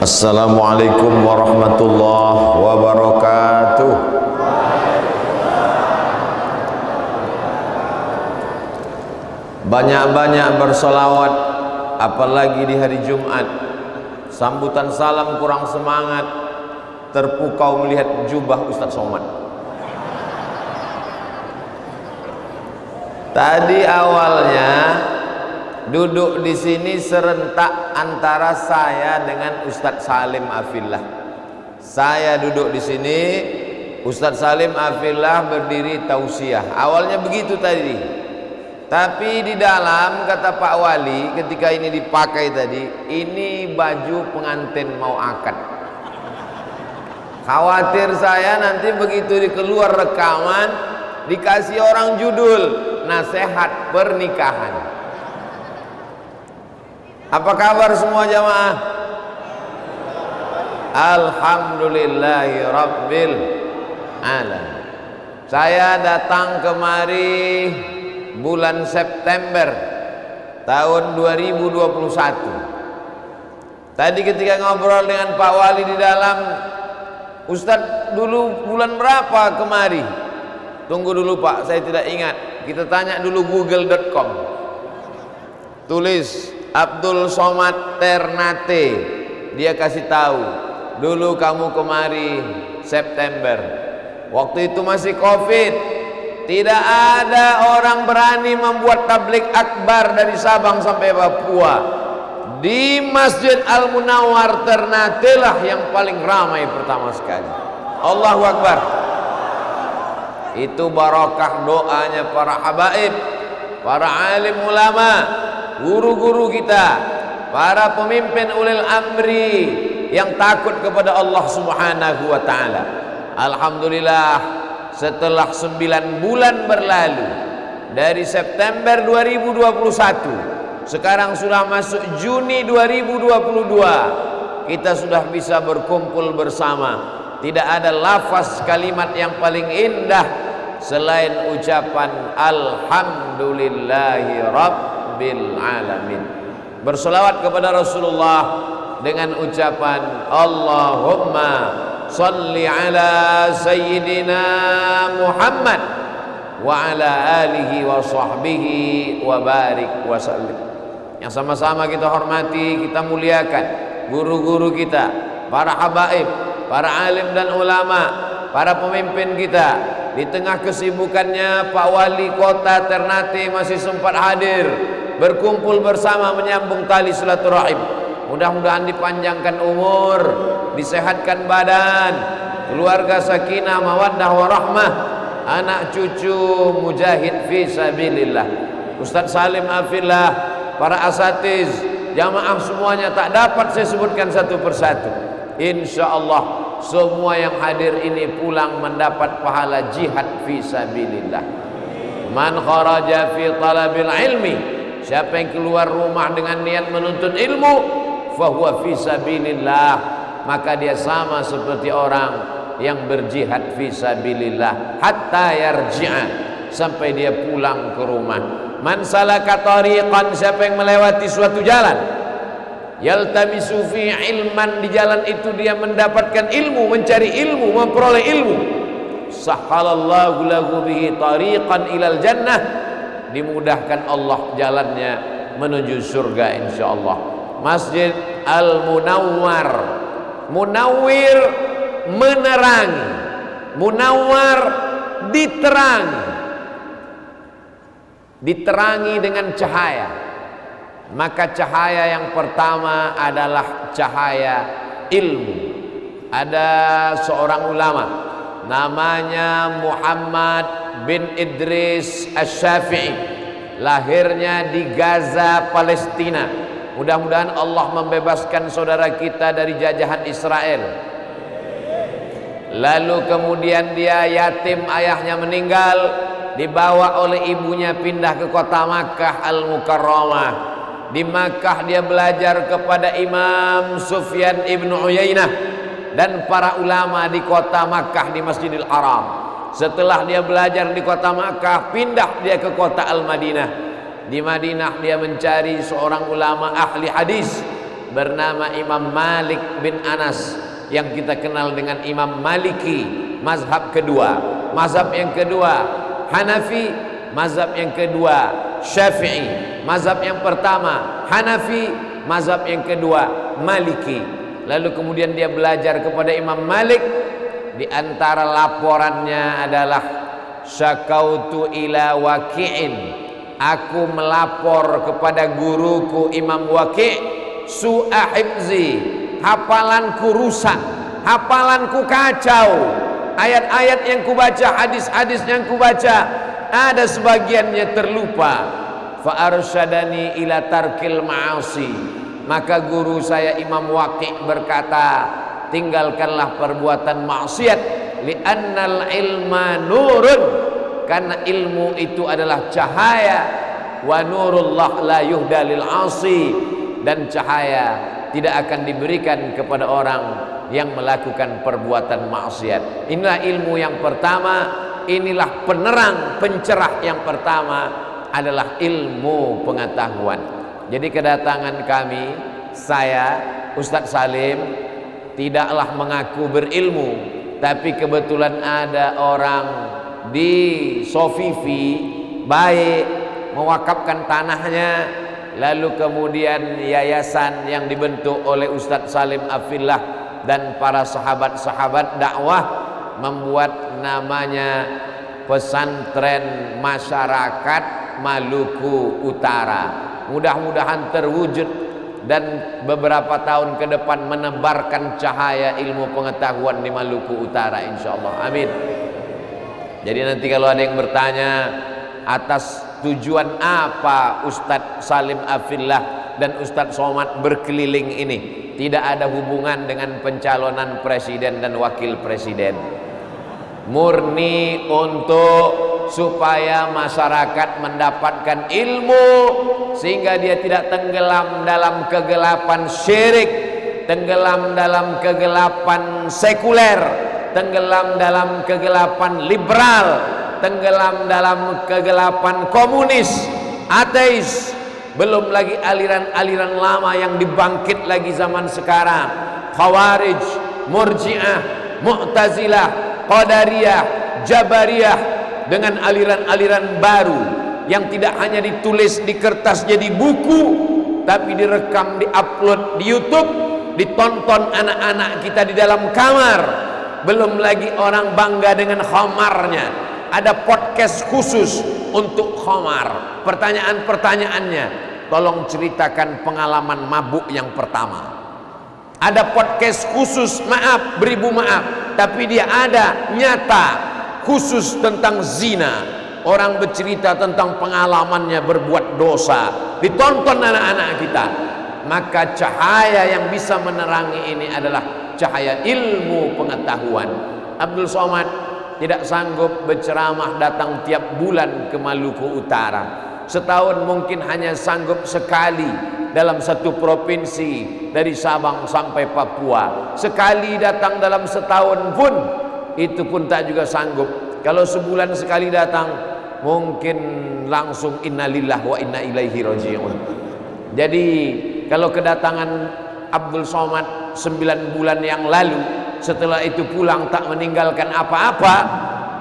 Assalamualaikum warahmatullahi wabarakatuh. Banyak-banyak bersolawat, apalagi di hari Jumat. Sambutan salam kurang semangat, terpukau melihat jubah Ustaz Somad. Tadi awalnya duduk di sini serentak antara saya dengan Ustadz Salim Afillah. Saya duduk di sini, Ustadz Salim Afillah berdiri tausiah. Awalnya begitu tadi. Tapi di dalam kata Pak Wali ketika ini dipakai tadi, ini baju pengantin mau akad. Khawatir saya nanti begitu dikeluar rekaman dikasih orang judul nasihat pernikahan. Apa kabar semua jamaah? Alhamdulillahi Rabbil Alamin. Saya datang kemari bulan September tahun 2021. Tadi ketika ngobrol dengan Pak Wali di dalam, Ustadz dulu bulan berapa kemari? Tunggu dulu Pak, saya tidak ingat. Kita tanya dulu google.com. Tulis Abdul Somad Ternate, dia kasih tahu dulu kamu kemari September, waktu itu masih Covid, tidak ada orang berani membuat tablik akbar dari Sabang sampai Papua. Di Masjid Al Munawwar Ternate lah yang paling ramai pertama sekali. Allahu Akbar. Itu barakah doanya para habaib, para alim ulama, guru-guru kita, para pemimpin ulil amri yang takut kepada Allah Subhanahu wa ta'ala. Alhamdulillah, setelah 9 bulan berlalu dari September 2021, sekarang sudah masuk Juni 2022, kita sudah bisa berkumpul bersama. Tidak ada lafaz kalimat yang paling indah selain ucapan Alhamdulillahi Rabbil Alamin. Bersolawat kepada Rasulullah dengan ucapan Allahumma salli ala Sayyidina Muhammad wa ala alihi wa sahbihi wa barik wa sallim. Yang sama-sama kita hormati, kita muliakan guru-guru kita, para habaib, para alim dan ulama, para pemimpin kita. Di tengah kesibukannya Pak Wali Kota Ternate masih sempat hadir, berkumpul bersama menyambung tali silaturahim. Mudah-mudahan dipanjangkan umur, disehatkan badan, keluarga sakinah mawaddah warahmah, anak cucu mujahid fi sabilillah. Ustadz Salim Afillah, para asatiz, jamaah semuanya tak dapat saya sebutkan satu persatu. Insyaallah semua yang hadir ini pulang mendapat pahala jihad fi sabilillah. Man kharaja fi talabil ilmi, siapa yang keluar rumah dengan niat menuntut ilmu, fahuwa fi sabilillah, maka dia sama seperti orang yang berjihad fi sabilillah hatta yarji'a, sampai dia pulang ke rumah. Man salaka tariqan, siapa yang melewati suatu jalan, yaltamisu fi ilman, di jalan itu dia mendapatkan ilmu, mencari ilmu, memperoleh ilmu, sahhalallahu lahu bihi tariqan ilal jannah, dimudahkan Allah jalannya menuju surga insyaallah. Masjid Al Munawwar, munawwir menerangi, munawwar diterangi, diterangi dengan cahaya. Maka cahaya yang pertama adalah cahaya ilmu. Ada seorang ulama namanya Muhammad bin Idris Asy-Syafi'i, lahirnya di Gaza, Palestina. Mudah-mudahan Allah membebaskan saudara kita dari jajahan Israel. Lalu kemudian dia yatim, ayahnya meninggal, dibawa oleh ibunya pindah ke kota Makkah Al-Mukarramah. Di Makkah dia belajar kepada Imam Sufyan ibn Uyainah. dan para ulama di kota Makkah di Masjidil Haram. Setelah dia belajar di kota Makkah, pindah dia ke kota Al-Madinah. Di Madinah dia mencari seorang ulama ahli hadis bernama Imam Malik bin Anas, yang kita kenal dengan Imam Maliki, mazhab kedua. Mazhab yang kedua Hanafi, mazhab yang kedua Syafi'i. Mazhab yang pertama Hanafi, mazhab yang kedua Maliki. Lalu kemudian dia belajar kepada Imam Malik. Di antara laporannya adalah syakautu ila Waqi'in, aku melapor kepada guruku Imam Waqi' su'a hifzi, hafalanku rusak, hafalanku kacau. Ayat-ayat yang kubaca, hadis-hadis yang kubaca, ada sebagiannya terlupa. Fa arsyadani ila tarkil ma'asi, maka guru saya Imam Waqi' berkata, tinggalkanlah perbuatan maksiat. Li'annal ilma nurun, karena ilmu itu adalah cahaya. Wa nurullah la yuhda lil 'asi, dan cahaya tidak akan diberikan kepada orang yang melakukan perbuatan maksiat. Inilah ilmu yang pertama, inilah penerang, pencerah yang pertama adalah ilmu pengetahuan. Jadi kedatangan kami, saya Ustadz Salim, tidaklah mengaku berilmu, tapi kebetulan ada orang di Sofifi baik mewakafkan tanahnya, lalu kemudian yayasan yang dibentuk oleh Ustadz Salim Afillah dan para sahabat-sahabat dakwah membuat namanya Pesantren Masyarakat Maluku Utara. Mudah-mudahan terwujud dan beberapa tahun ke depan menebarkan cahaya ilmu pengetahuan di Maluku Utara, insyaallah. Amin. Jadi nanti kalau ada yang bertanya atas tujuan apa Ustadz Salim Afillah dan Ustadz Somad berkeliling ini, tidak ada hubungan dengan pencalonan presiden dan wakil presiden. Murni untuk supaya masyarakat mendapatkan ilmu sehingga dia tidak tenggelam dalam kegelapan syirik, tenggelam dalam kegelapan sekuler, tenggelam dalam kegelapan liberal, tenggelam dalam kegelapan komunis, ateis, belum lagi aliran-aliran lama yang dibangkit lagi zaman sekarang, Khawarij, Murji'ah, Mu'tazilah, Qadariyah, Jabariyah, dengan aliran-aliran baru yang tidak hanya ditulis di kertas jadi buku, tapi direkam, diupload di YouTube, ditonton anak-anak kita di dalam kamar. Belum lagi orang bangga dengan khamarnya, ada podcast khusus untuk khamar. Pertanyaan-pertanyaannya, tolong ceritakan pengalaman mabuk yang pertama. Ada podcast khusus, maaf, beribu maaf, tapi dia ada nyata khusus tentang zina. Orang bercerita tentang pengalamannya berbuat dosa, ditonton anak-anak kita. Maka cahaya yang bisa menerangi ini adalah cahaya ilmu pengetahuan. Abdul Somad tidak sanggup berceramah datang tiap bulan ke Maluku Utara. Setahun mungkin hanya sanggup sekali dalam satu provinsi, dari Sabang sampai Papua. Sekali datang dalam setahun pun, itu pun tak juga sanggup. Kalau sebulan sekali datang, mungkin langsung innalillah wa inna ilaihi raji'un. Jadi kalau kedatangan Abdul Somad 9 bulan yang lalu, setelah itu pulang tak meninggalkan apa-apa,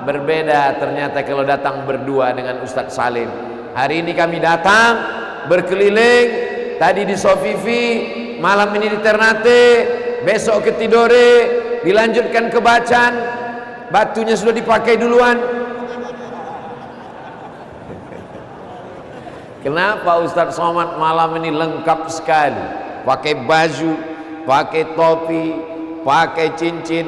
berbeda ternyata kalau datang berdua dengan Ustadz Salim. Hari ini kami datang berkeliling, tadi di Sofifi, malam ini di Ternate, besok ke Tidore, dilanjutkan ke Bacan. Batunya sudah dipakai duluan. Kenapa Ustadz Somad malam ini lengkap sekali, pakai baju, pakai topi, pakai cincin.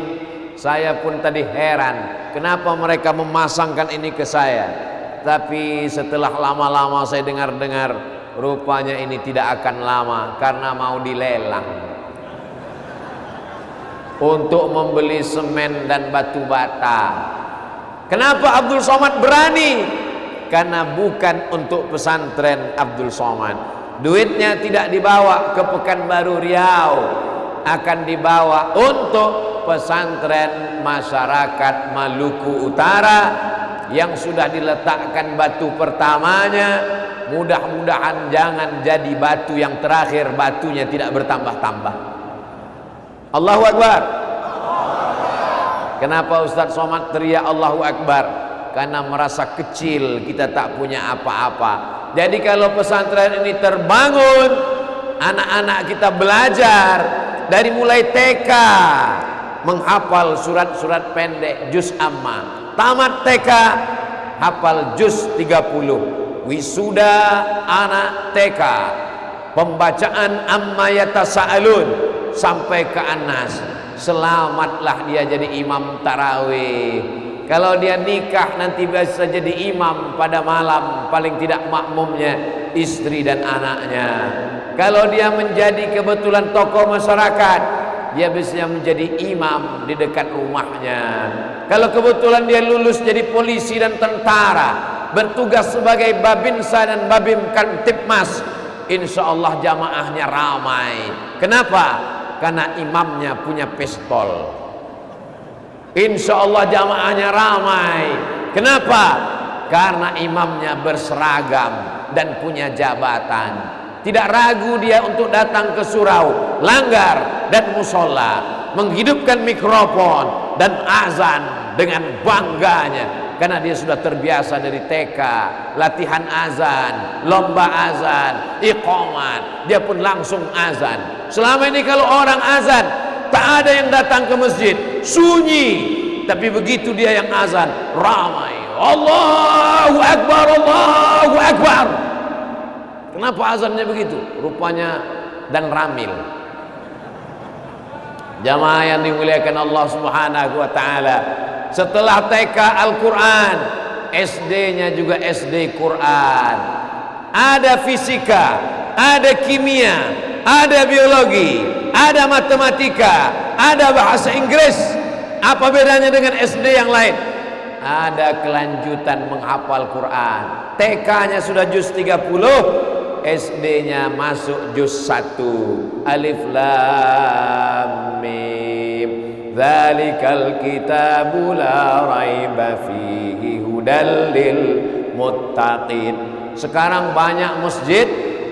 Saya pun tadi heran kenapa mereka memasangkan ini ke saya. Tapi setelah lama-lama saya dengar-dengar, rupanya ini tidak akan lama karena mau dilelang untuk membeli semen dan batu bata. Kenapa Abdul Somad berani? Karena bukan untuk pesantren Abdul Somad. Duitnya tidak dibawa ke Pekanbaru Riau, akan dibawa untuk pesantren masyarakat Maluku Utara yang sudah diletakkan batu pertamanya, mudah-mudahan jangan jadi batu yang terakhir, batunya tidak bertambah-tambah. Allahu Akbar. Kenapa Ustaz Somad teriak Allahu Akbar? Karena merasa kecil, kita tak punya apa-apa. Jadi kalau pesantren ini terbangun, anak-anak kita belajar dari mulai TK, menghafal surat-surat pendek juz amma, tamat TK hafal juz 30, wisuda anak TK, pembacaan amma yatasaalun sampai ke Anas, selamatlah dia jadi imam tarawih. Kalau dia nikah nanti bisa jadi imam pada malam, paling tidak makmumnya istri dan anaknya. Kalau dia menjadi kebetulan tokoh masyarakat, dia bisa menjadi imam di dekat rumahnya. Kalau kebetulan dia lulus jadi polisi dan tentara, bertugas sebagai babinsa dan babim kantipmas, insya Allah jamaahnya ramai. Kenapa? Karena imamnya punya pistol. Insya Allah jamaahnya ramai. Kenapa? Karena imamnya berseragam dan punya jabatan. Tidak ragu dia untuk datang ke surau, langgar dan musola, menghidupkan mikrofon dan azan dengan bangganya. Karena dia sudah terbiasa dari TK, latihan azan, lomba azan, iqamat, dia pun langsung azan. Selama ini kalau orang azan, tak ada yang datang ke masjid, sunyi. Tapi begitu dia yang azan, ramai. Allahu Akbar, Allahu Akbar. Kenapa azannya begitu? Rupanya dan ramil. Jamaah yang dimuliakan Allah Subhanahu wa taala, setelah TK Al-Quran, SD-nya juga SD Quran. Ada fisika, ada kimia, ada biologi, ada matematika, ada bahasa Inggris. Apa bedanya dengan SD yang lain? Ada kelanjutan menghafal Quran. TK-nya sudah juz 30, SD-nya masuk juz 1. Alif Lam Mim. Dzalikal kitabu la raiba fihi hudal lil muttaqin. Sekarang banyak masjid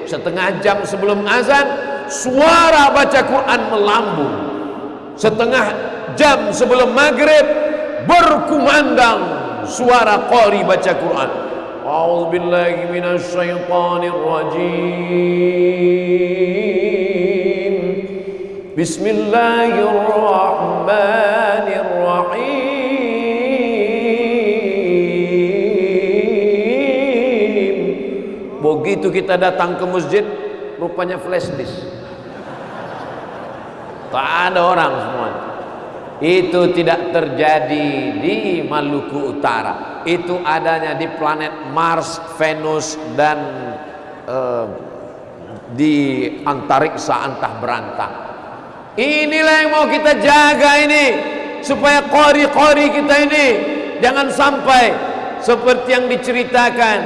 setengah jam sebelum azan suara baca Quran melambung. Setengah jam sebelum maghrib berkumandang suara qari baca Quran. A'udzubillahi minasyaitonir rajim. Bismillahirrahmanirrahim. Begitu kita datang ke masjid, rupanya flash disk. Tak ada orang semua. Itu tidak terjadi di Maluku Utara. Itu adanya di planet Mars, Venus, dan di antariksa antah berantah. Inilah yang mau kita jaga ini, supaya qari-qari kita ini jangan sampai seperti yang diceritakan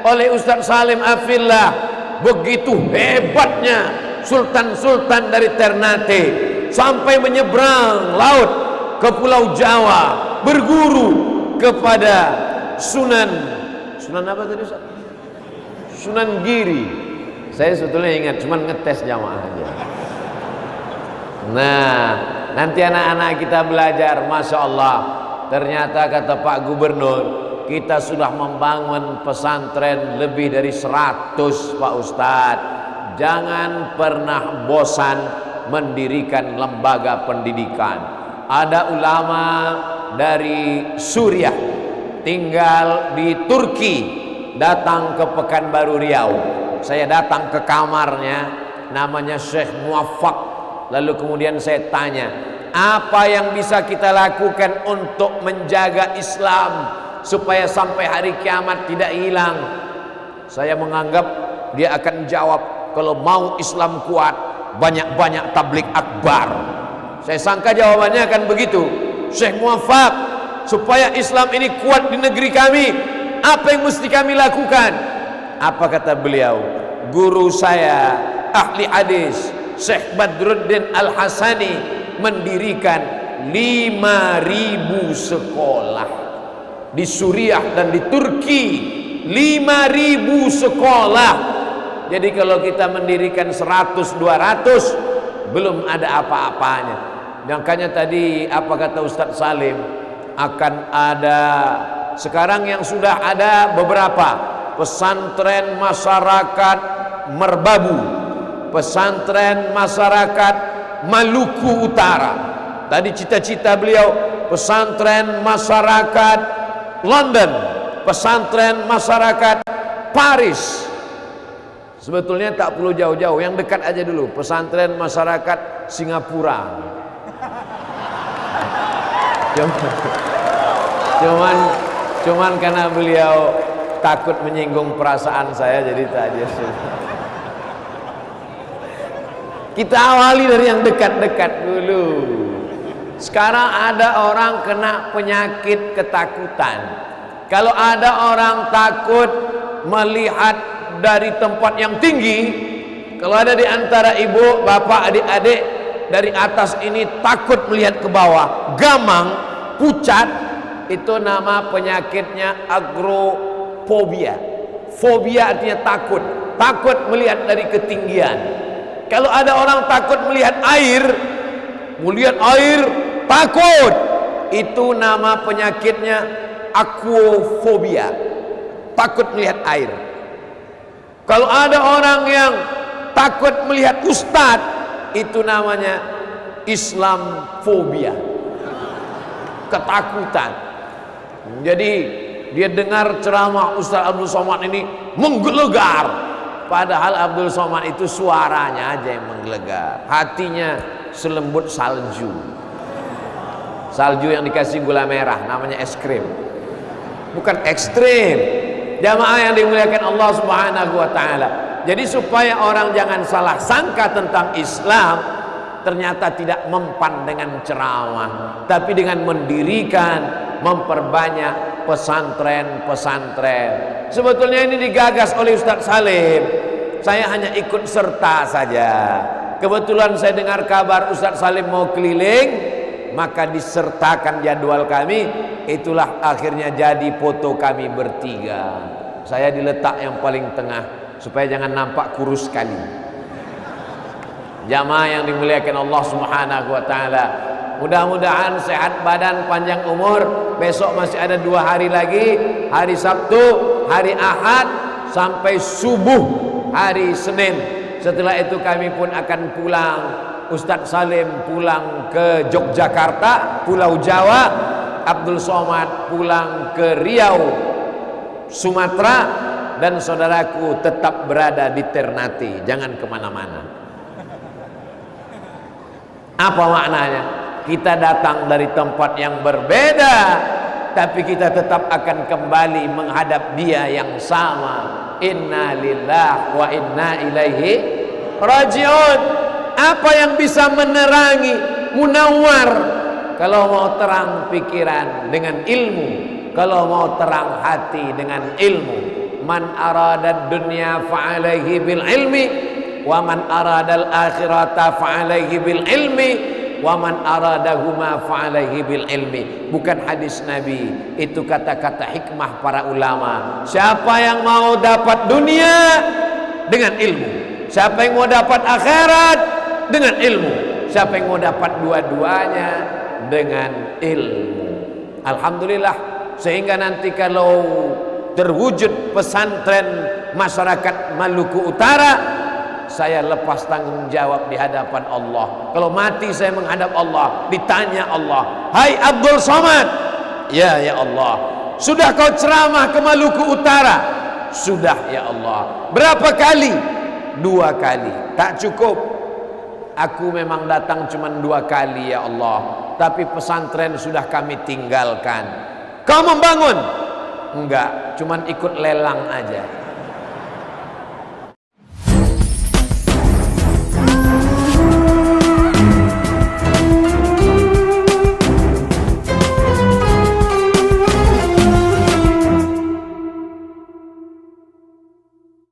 oleh Ustaz Salim Afillah, begitu hebatnya sultan-sultan dari Ternate sampai menyeberang laut ke Pulau Jawa, berguru kepada Sunan apa tadi Ustaz? Sunan Giri. Saya sebetulnya ingat, cuman ngetes jamaah aja. Nah, nanti anak-anak kita belajar, Masya Allah. Ternyata kata Pak Gubernur, kita sudah membangun pesantren lebih dari 100 Pak Ustadz. Jangan pernah bosan mendirikan lembaga pendidikan. Ada ulama dari Suriah tinggal di Turki, datang ke Pekanbaru Riau. Saya datang ke kamarnya, namanya Syekh Muwaffaq. Lalu kemudian saya tanya, apa yang bisa kita lakukan untuk menjaga Islam supaya sampai hari kiamat tidak hilang? Saya menganggap dia akan jawab, kalau mau Islam kuat, banyak-banyak tablik akbar. Saya sangka jawabannya akan begitu. Syekh Muwaffaq, supaya Islam ini kuat di negeri kami, apa yang mesti kami lakukan? Apa kata beliau? Guru saya ahli hadis Syekh Badruddin Al-Hasani mendirikan 5.000 sekolah di Suriah dan di Turki. 5.000 sekolah. Jadi kalau kita mendirikan 100-200 belum ada apa-apanya. Makanya tadi apa kata Ustadz Salim, akan ada sekarang yang sudah ada beberapa pesantren masyarakat Merbabu, pesantren masyarakat Maluku Utara. Tadi cita-cita beliau pesantren masyarakat London, pesantren masyarakat Paris. Sebetulnya tak perlu jauh-jauh, yang dekat aja dulu, pesantren masyarakat Singapura. Cuman karena beliau takut menyinggung perasaan saya, jadi tak aja. Kita awali dari yang dekat-dekat dulu. Sekarang ada orang kena penyakit ketakutan. Kalau ada orang takut melihat dari tempat yang tinggi, kalau ada di antara ibu, bapak, adik-adik dari atas ini takut melihat ke bawah, gamang, pucat, itu nama penyakitnya agrofobia. Fobia artinya takut, takut melihat dari ketinggian. Kalau ada orang takut melihat air, takut, itu nama penyakitnya aquafobia, takut melihat air. Kalau ada orang yang takut melihat ustadz, itu namanya Islamfobia, ketakutan. Jadi dia dengar ceramah Ustaz Abdul Somad ini menggelegar, padahal Abdul Somad itu suaranya aja yang menggelegar, hatinya selembut salju. Salju yang dikasih gula merah, namanya es krim, bukan ekstrim. Jamaah yang dimuliakan Allah Subhanahu wa taala. Jadi supaya orang jangan salah sangka tentang Islam, ternyata tidak mempan dengan ceramah, tapi dengan mendirikan, memperbanyak pesantren-pesantren. Sebetulnya ini digagas oleh Ustadz Salim, saya hanya ikut serta saja. Kebetulan saya dengar kabar Ustadz Salim mau keliling, maka disertakan jadwal kami. Itulah akhirnya jadi foto kami bertiga. Saya diletak yang paling tengah supaya jangan nampak kurus sekali. Jamaah yang dimuliakan Allah Subhanahu wa taala, mudah-mudahan sehat badan, panjang umur. Besok masih ada 2 hari lagi, hari Sabtu, hari Ahad, sampai subuh hari Senin. Setelah itu kami pun akan pulang. Ustadz Salim pulang ke Yogyakarta, Pulau Jawa. Abdul Somad pulang ke Riau, Sumatera. Dan saudaraku tetap berada di Ternate, jangan kemana-mana. Apa maknanya? Kita datang dari tempat yang berbeda, tapi kita tetap akan kembali menghadap Dia yang sama. Inna lillahi wa inna ilaihi rajiun. Apa yang bisa menerangi, munawwar? Kalau mau terang pikiran dengan ilmu, kalau mau terang hati dengan ilmu. Man arada dunya fa'alaihi bil ilmi, wa man arada al akhirata fa'alaihi bil ilmi, wa man aradahuma fa'alaihi bil ilmi. Bukan hadis Nabi, itu kata-kata hikmah para ulama. Siapa yang mau dapat dunia dengan ilmu, siapa yang mau dapat akhirat dengan ilmu, siapa yang mau dapat dua-duanya dengan ilmu. Alhamdulillah, sehingga nanti kalau terwujud pesantren masyarakat Maluku Utara, saya lepas tanggung jawab di hadapan Allah. Kalau mati saya menghadap Allah, ditanya Allah, hai Abdul Somad, ya Allah, sudah kau ceramah ke Maluku Utara? Sudah ya Allah. Berapa kali? 2 kali. Tak cukup. Aku memang datang cuma 2 kali ya Allah, tapi pesantren sudah kami tinggalkan. Kau membangun? Enggak, cuman ikut lelang aja.